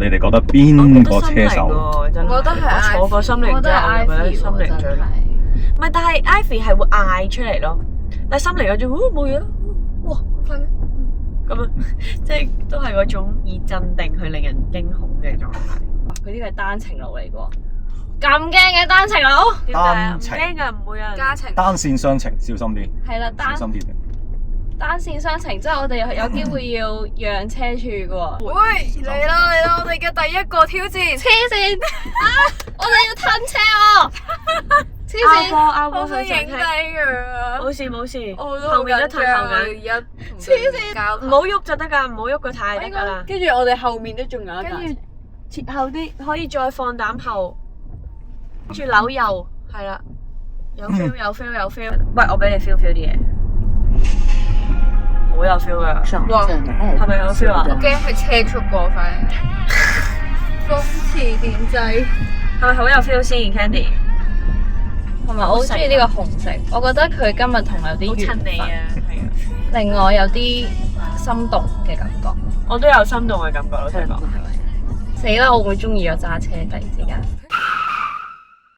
你哋覺得邊個車手？我覺得係我坐過心靈我覺得係車，我覺得 Ivy 心靈最靚。唔係，但係 Ivy 係會嗌出嚟咯，但係心靈嗰種冇嘢，哇快嘅咁樣，即係都係嗰種以鎮定去令人驚恐嘅狀態。佢呢個係單程路嚟嘅喎，咁驚嘅單程路？點解啊？唔單程驚㗎，唔會有人加程單線雙程，小心啲，係啦，小心啲。單線雙程，即係我哋有機會要讓車柱嘅喎。喂，嚟啦！我哋嘅第一個挑戰，黐線啊！我哋要褪車喎！黐線，我想影低佢。冇事冇事，我都後面都褪後緊，而家黐線交唔好喐就得㗎，唔好喐個軚得㗎啦。跟住我哋後面都仲有一架。跟住切後啲可以再放膽後，跟住扭右，係啦，有 feel 有 feel 有 feel。喂，我俾你 feel 啲嘢，好有 feel 㗎。哇，係咪有 feel 啊？我驚佢車速過快。風馳電掣，係咪好有 feel 先 ，Candy？同埋我好中意呢個紅色，我覺得佢今日同有啲好襯你啊，係啊！令我有啲心動嘅感覺。我都有心動嘅感覺，老實講。死啦！我會中意咗揸車，突然之間。